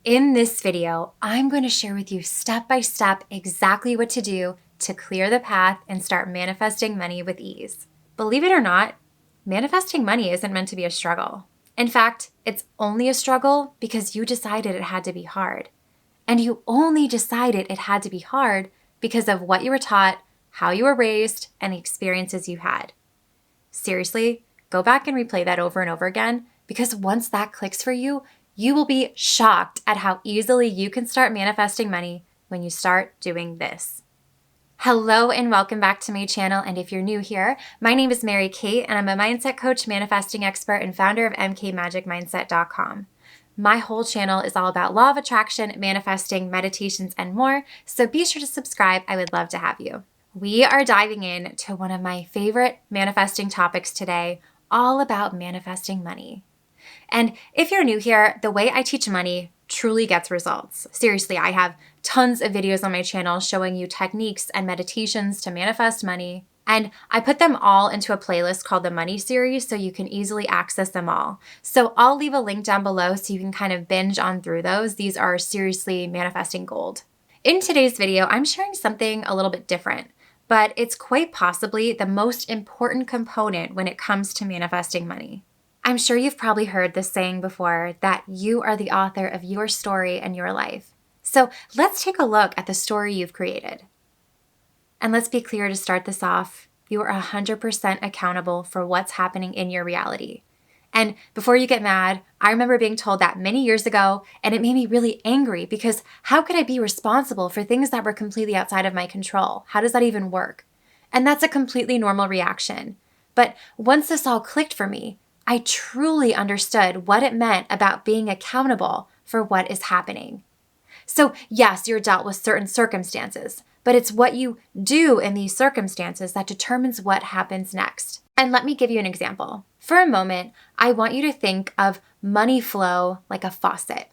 In this video, I'm going to share with you step by step exactly what to do to clear the path and start manifesting money with ease. Believe it or not, manifesting money isn't meant to be a struggle. In fact, it's only a struggle because you decided it had to be hard. And you only decided it had to be hard because of what you were taught, how you were raised, and the experiences you had. Seriously, go back and replay that over and over again, because once that clicks for you, you will be shocked at how easily you can start manifesting money when you start doing this. Hello and welcome back to my channel. And if you're new here, my name is Mary Kate and I'm a mindset coach, manifesting expert, and founder of mkmagicmindset.com. My whole channel is all about law of attraction, manifesting, meditations, and more. So be sure to subscribe. I would love to have you. We are diving in to one of my favorite manifesting topics today, all about manifesting money. And if you're new here, the way I teach money truly gets results. Seriously, I have tons of videos on my channel showing you techniques and meditations to manifest money. And I put them all into a playlist called the Money Series so you can easily access them all. So I'll leave a link down below so you can kind of binge on through those. These are seriously manifesting gold. In today's video, I'm sharing something a little bit different, but it's quite possibly the most important component when it comes to manifesting money. I'm sure you've probably heard this saying before, that you are the author of your story and your life. So let's take a look at the story you've created. And let's be clear to start this off, you are 100% accountable for what's happening in your reality. And before you get mad, I remember being told that many years ago, and it made me really angry because how could I be responsible for things that were completely outside of my control? How does that even work? And that's a completely normal reaction. But once this all clicked for me, I truly understood what it meant about being accountable for what is happening. So yes, you're dealt with certain circumstances, but it's what you do in these circumstances that determines what happens next. And let me give you an example. For a moment, I want you to think of money flow like a faucet.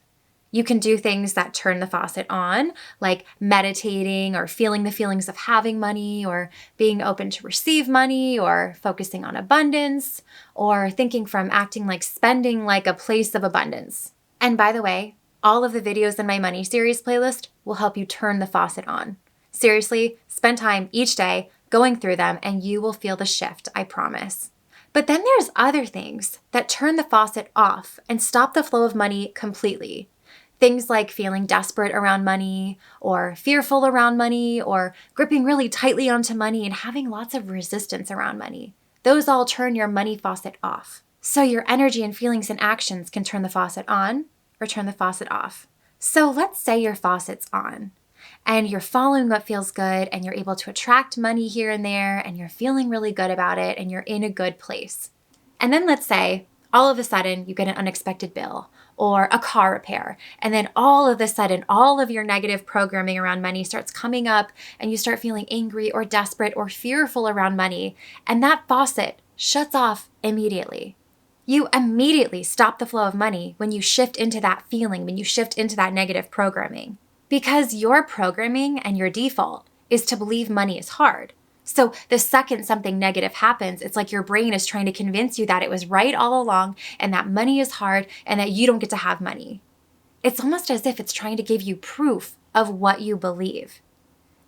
You can do things that turn the faucet on, like meditating or feeling the feelings of having money or being open to receive money or focusing on abundance or thinking from acting like spending like a place of abundance. And by the way, all of the videos in my Money Series playlist will help you turn the faucet on. Seriously, spend time each day going through them and you will feel the shift, I promise. But then there's other things that turn the faucet off and stop the flow of money completely. Things like feeling desperate around money or fearful around money or gripping really tightly onto money and having lots of resistance around money. Those all turn your money faucet off. So your energy and feelings and actions can turn the faucet on or turn the faucet off. So let's say your faucet's on and you're following what feels good and you're able to attract money here and there and you're feeling really good about it and you're in a good place. And then let's say all of a sudden you get an unexpected bill or a car repair. And then all of a sudden, all of your negative programming around money starts coming up and you start feeling angry or desperate or fearful around money. And that faucet shuts off immediately. You immediately stop the flow of money when you shift into that feeling, when you shift into that negative programming. Because your programming and your default is to believe money is hard. So the second something negative happens, it's like your brain is trying to convince you that it was right all along and that money is hard and that you don't get to have money. It's almost as if it's trying to give you proof of what you believe.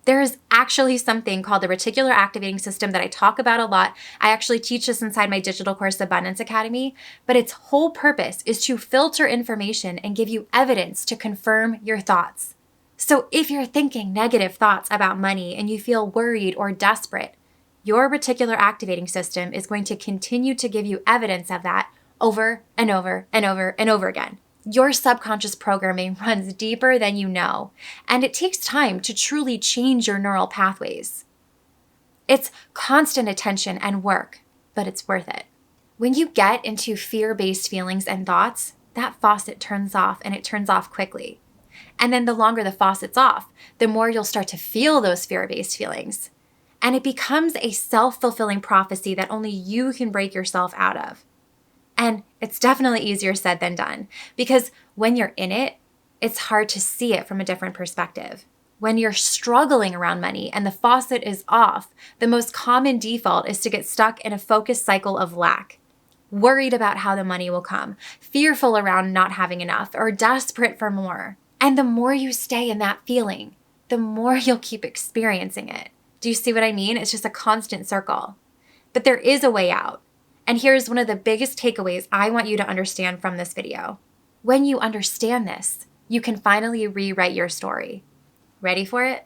There is actually something called the reticular activating system that I talk about a lot. I actually teach this inside my digital course, Abundance Academy, but its whole purpose is to filter information and give you evidence to confirm your thoughts. So if you're thinking negative thoughts about money and you feel worried or desperate, your reticular activating system is going to continue to give you evidence of that over and over and over and over again. Your subconscious programming runs deeper than you know, and it takes time to truly change your neural pathways. It's constant attention and work, but it's worth it. When you get into fear-based feelings and thoughts, that faucet turns off and it turns off quickly. And then the longer the faucet's off, the more you'll start to feel those fear-based feelings. And it becomes a self-fulfilling prophecy that only you can break yourself out of. And it's definitely easier said than done, because when you're in it, it's hard to see it from a different perspective. When you're struggling around money and the faucet is off, the most common default is to get stuck in a focused cycle of lack. worried about how the money will come, fearful around not having enough, or desperate for more. And the more you stay in that feeling, the more you'll keep experiencing it. Do you see what I mean? It's just a constant circle. But there is a way out. And here's one of the biggest takeaways I want you to understand from this video. When you understand this, you can finally rewrite your story. Ready for it?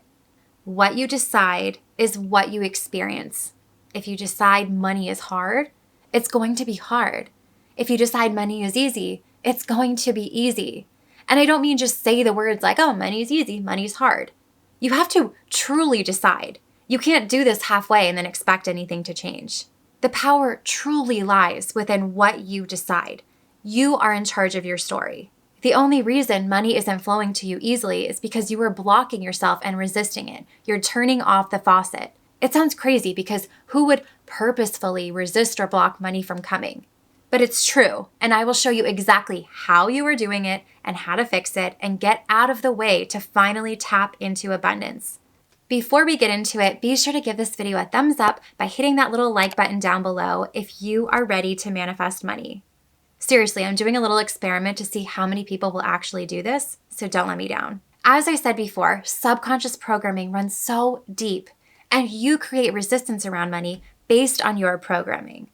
What you decide is what you experience. If you decide money is hard, it's going to be hard. If you decide money is easy, it's going to be easy. And I don't mean just say the words like, oh, money's easy, money's hard. You have to truly decide. You can't do this halfway and then expect anything to change. The power truly lies within what you decide. You are in charge of your story. The only reason money isn't flowing to you easily is because you are blocking yourself and resisting it. You're turning off the faucet. It sounds crazy because who would purposefully resist or block money from coming? But it's true, and I will show you exactly how you are doing it and how to fix it and get out of the way to finally tap into abundance. Before we get into it, be sure to give this video a thumbs up by hitting that little like button down below if you are ready to manifest money. Seriously, I'm doing a little experiment to see how many people will actually do this, so don't let me down. As I said before, subconscious programming runs so deep, and you create resistance around money based on your programming.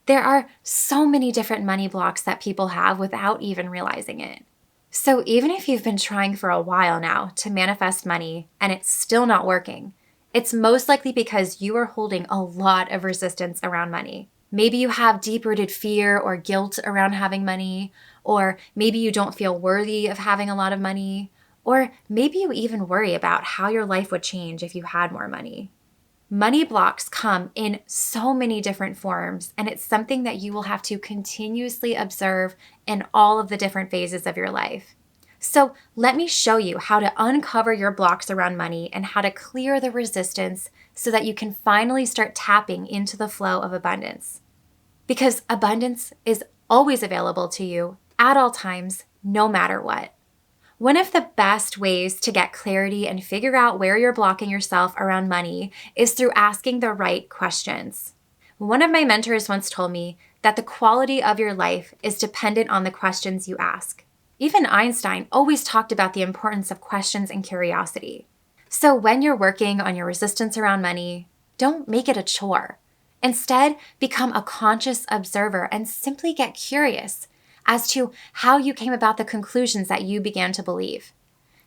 There are so many different money blocks that people have without even realizing it. So even if you've been trying for a while now to manifest money and it's still not working, it's most likely because you are holding a lot of resistance around money. Maybe you have deep-rooted fear or guilt around having money, or maybe you don't feel worthy of having a lot of money, or maybe you even worry about how your life would change if you had more money. Money blocks come in so many different forms, and it's something that you will have to continuously observe in all of the different phases of your life. So let me show you how to uncover your blocks around money and how to clear the resistance so that you can finally start tapping into the flow of abundance. Because abundance is always available to you at all times, no matter what. One of the best ways to get clarity and figure out where you're blocking yourself around money is through asking the right questions. One of my mentors once told me that the quality of your life is dependent on the questions you ask. Even Einstein always talked about the importance of questions and curiosity. So when you're working on your resistance around money, don't make it a chore. Instead, become a conscious observer and simply get curious as to how you came about the conclusions that you began to believe.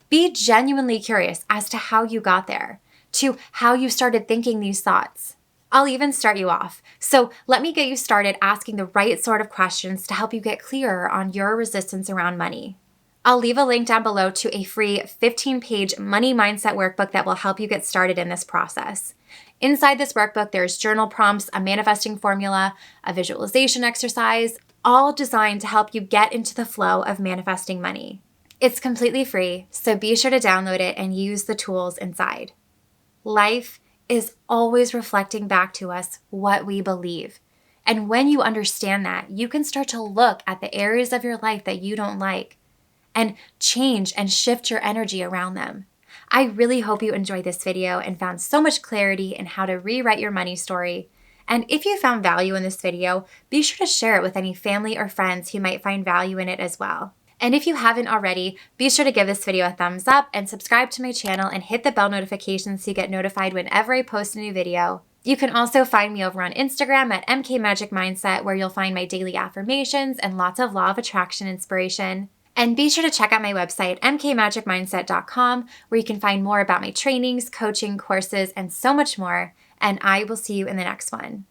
Be genuinely curious as to how you got there, to how you started thinking these thoughts. I'll even start you off. So let me get you started asking the right sort of questions to help you get clearer on your resistance around money. I'll leave a link down below to a free 15-page money mindset workbook that will help you get started in this process. Inside this workbook, there's journal prompts, a manifesting formula, a visualization exercise, all designed to help you get into the flow of manifesting money. It's completely free, so be sure to download it and use the tools inside. Life is always reflecting back to us what we believe. And when you understand that, you can start to look at the areas of your life that you don't like and change and shift your energy around them. I really hope you enjoyed this video and found so much clarity in how to rewrite your money story. And if you found value in this video, be sure to share it with any family or friends who might find value in it as well. And if you haven't already, be sure to give this video a thumbs up and subscribe to my channel and hit the bell notification so you get notified whenever I post a new video. You can also find me over on Instagram at mkmagicmindset, where you'll find my daily affirmations and lots of law of attraction inspiration. And be sure to check out my website, mkmagicmindset.com, where you can find more about my trainings, coaching, courses, and so much more. And I will see you in the next one.